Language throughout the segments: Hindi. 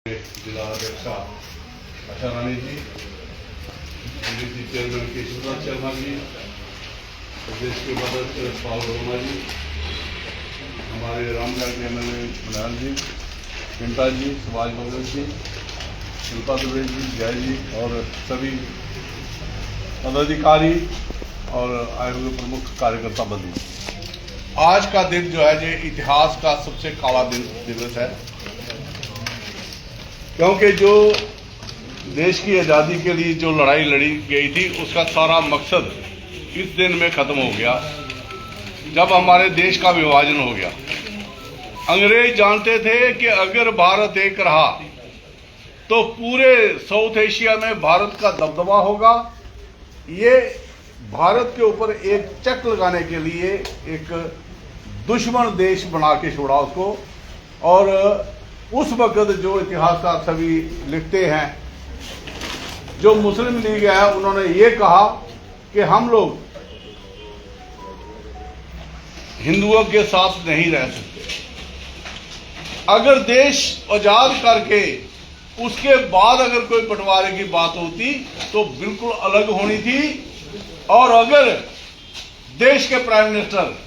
जिला अध्यक्ष आशा रानी जी, डीडीसी चेयरमैन केशवनाथ शर्मा जी, प्रदेश के उपाध्यक्ष पाल वर्मा जी, हमारे रामगढ़ के एमएलए मनाल जी, पिंटा जी, सुभाष बघेल जी, शिल्पा दुबे जी, जय जी और सभी पदाधिकारी और आए हुए प्रमुख कार्यकर्ता बंधु। आज का दिन जो है ये इतिहास का सबसे काला दिवस है, क्योंकि जो देश की आज़ादी के लिए जो लड़ाई लड़ी गई थी उसका सारा मकसद इस दिन में ख़त्म हो गया जब हमारे देश का विभाजन हो गया। अंग्रेज जानते थे कि अगर भारत एक रहा तो पूरे साउथ एशिया में भारत का दबदबा होगा। ये भारत के ऊपर एक चक लगाने के लिए एक दुश्मन देश बना के छोड़ा उसको। और उस वक्त जो इतिहासकार सभी लिखते हैं, जो मुस्लिम लीग है, उन्होंने ये कहा कि हम लोग हिंदुओं के साथ नहीं रह सकते। अगर देश आजाद करके उसके बाद अगर कोई बंटवारे की बात होती तो बिल्कुल अलग होनी थी। और अगर देश के प्राइम मिनिस्टर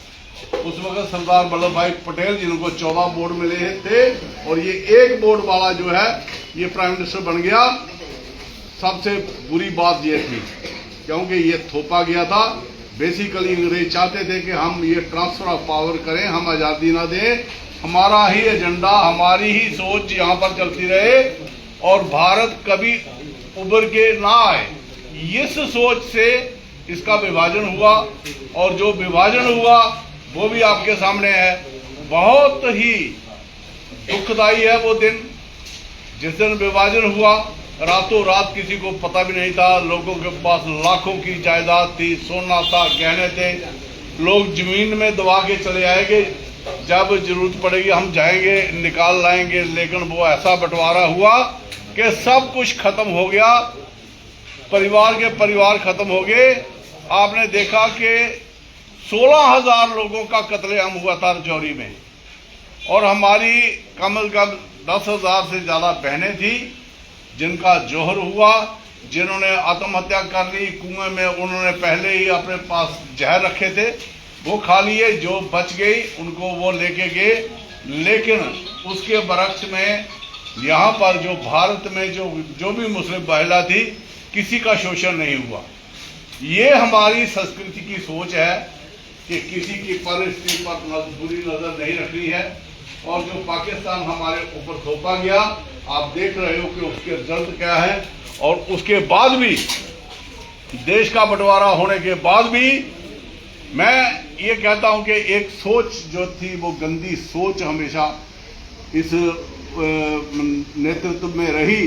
उस वक्त सरदार वल्लभ भाई पटेल, जिनको 14 बोर्ड मिले थे और ये एक बोर्ड वाला जो है ये प्राइम मिनिस्टर बन गया, सबसे बुरी बात ये थी क्योंकि ये थोपा गया था। बेसिकली अंग्रेज चाहते थे कि हम ये ट्रांसफर ऑफ पावर करें, हम आज़ादी ना दें, हमारा ही एजेंडा, हमारी ही सोच यहाँ पर चलती रहे और भारत कभी उभर के ना आए। इस सोच से इसका विभाजन हुआ और जो विभाजन हुआ वो भी आपके सामने है। बहुत ही दुखदाई है वो दिन जिस दिन विभाजन हुआ। रातों रात किसी को पता भी नहीं था, लोगों के पास लाखों की जायदाद थी, सोना था, गहने थे, लोग जमीन में दबा के चले आएंगे, जब जरूरत पड़ेगी हम जाएंगे निकाल लाएंगे। लेकिन वो ऐसा बंटवारा हुआ कि सब कुछ खत्म हो गया, परिवार के परिवार खत्म हो गए। आपने देखा कि 16,000 लोगों का कत्लेआम हुआ था रजौरी में और हमारी कम से कम 10,000 से ज़्यादा बहनें थी जिनका जोहर हुआ, जिन्होंने आत्महत्या कर ली। कुएं में उन्होंने पहले ही अपने पास जहर रखे थे, वो खा लिए, जो बच गई उनको वो लेके गए। लेकिन उसके बरक्स में यहाँ पर जो भारत में जो भी मुस्लिम महिला थी, किसी का शोषण नहीं हुआ। ये हमारी संस्कृति की सोच है कि किसी की परिस्थिति पर बुरी नजर नहीं रखनी है। और जो पाकिस्तान हमारे ऊपर थोपा गया, आप देख रहे हो कि उसके रिजल्ट क्या है। और उसके बाद भी, देश का बंटवारा होने के बाद भी, मैं ये कहता हूं कि एक सोच जो थी वो गंदी सोच हमेशा इस नेतृत्व में रही।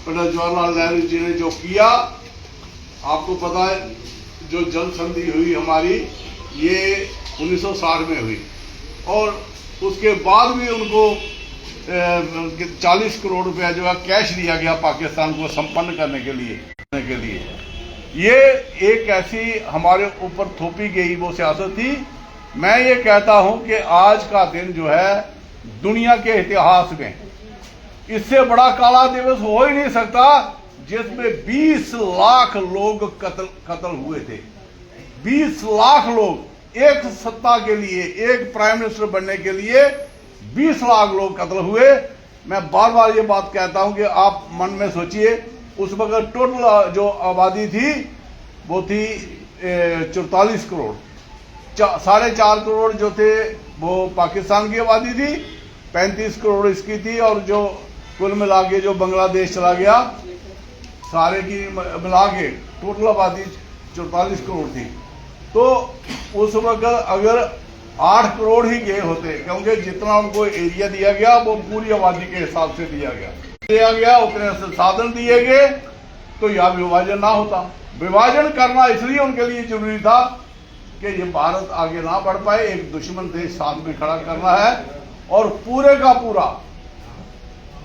पंडित जवाहरलाल नेहरू जी ने जो किया, आपको पता है, जो जल संधि हुई हमारी, ये 1960 में हुई और उसके बाद भी उनको 40 करोड़ रुपया जो है कैश दिया गया पाकिस्तान को संपन्न करने के लिए। ये एक ऐसी हमारे ऊपर थोपी गई वो सियासत थी। मैं ये कहता हूं कि आज का दिन जो है दुनिया के इतिहास में इससे बड़ा काला दिवस हो ही नहीं सकता, जिसमें 20 लाख लोग कत्ल हुए थे। 20 लाख लोग एक सत्ता के लिए, एक प्राइम मिनिस्टर बनने के लिए 20 लाख लोग कत्ल हुए। मैं बार बार ये बात कहता हूं कि आप मन में सोचिए, उस वक्त टोटल जो आबादी थी वो थी 44 करोड़। 4.5 करोड़ जो थे वो पाकिस्तान की आबादी थी, 35 करोड़ इसकी थी, और जो कुल मिला के जो बांग्लादेश चला गया, सारे की मिला के टोटल आबादी 44 करोड़ थी। तो उस वक्त अगर 8 करोड़ ही गए होते, क्योंकि जितना उनको एरिया दिया गया वो पूरी आबादी के हिसाब से दिया गया, उतने संसाधन दिए गए, तो यह विभाजन ना होता। विभाजन करना इसलिए उनके लिए जरूरी था कि ये भारत आगे ना बढ़ पाए, एक दुश्मन देश साथ में खड़ा करना है। और पूरे का पूरा,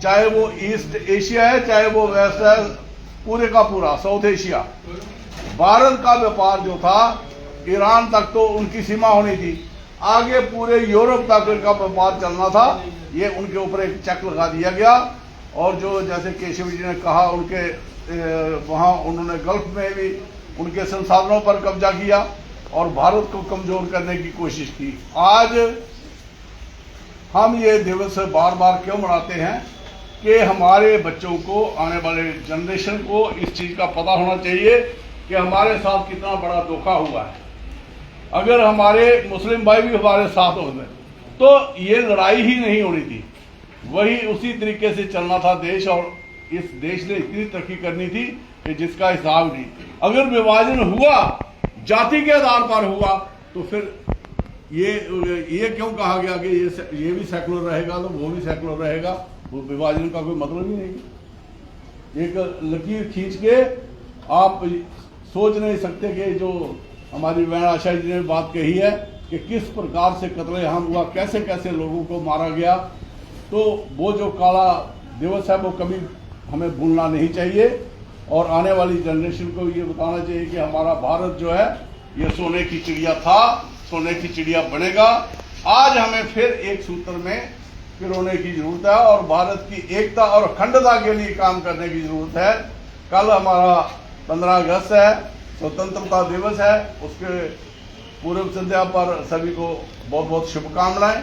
चाहे वो ईस्ट एशिया है चाहे वो वेस्ट है, पूरे का पूरा साउथ एशिया, भारत का व्यापार जो था ईरान तक तो उनकी सीमा होनी थी, आगे पूरे यूरोप तक इनका व्यापार चलना था। ये उनके ऊपर एक चेक लगा दिया गया और जो जैसे केशव जी ने कहा उनके वहाँ उन्होंने गल्फ में भी उनके संसाधनों पर कब्जा किया और भारत को कमजोर करने की कोशिश की। आज हम ये दिवस बार बार क्यों मनाते हैं कि हमारे बच्चों को, आने वाले जनरेशन को इस चीज़ का पता होना चाहिए कि हमारे साथ कितना बड़ा धोखा हुआ है। अगर हमारे मुस्लिम भाई भी हमारे साथ होते तो ये लड़ाई ही नहीं होनी थी, वही उसी तरीके से चलना था देश, और इस देश ने इतनी तरक्की करनी थी कि जिसका हिसाब नहीं। अगर विभाजन हुआ, जाति के आधार पर हुआ, तो फिर ये क्यों कहा गया कि ये भी सेकुलर रहेगा तो वो भी सेकुलर रहेगा? वो विभाजन का कोई मतलब ही नहीं। एक लकीर खींच के आप सोच नहीं सकते कि जो हमारी बहन आशा जी ने बात कही है कि किस प्रकार से कत्लेआम हुआ, कैसे कैसे लोगों को मारा गया। तो वो जो काला दिवस है वो कभी हमें भूलना नहीं चाहिए, और आने वाली जनरेशन को ये बताना चाहिए कि हमारा भारत जो है ये सोने की चिड़िया था, सोने की चिड़िया बनेगा। आज हमें फिर एक सूत्र में पिरोने की जरूरत है और भारत की एकता और अखंडता के लिए काम करने की जरूरत है। कल हमारा 15 अगस्त है, स्वतंत्रता दिवस है। उसके पूर्व संध्या पर सभी को बहुत बहुत शुभकामनाएं।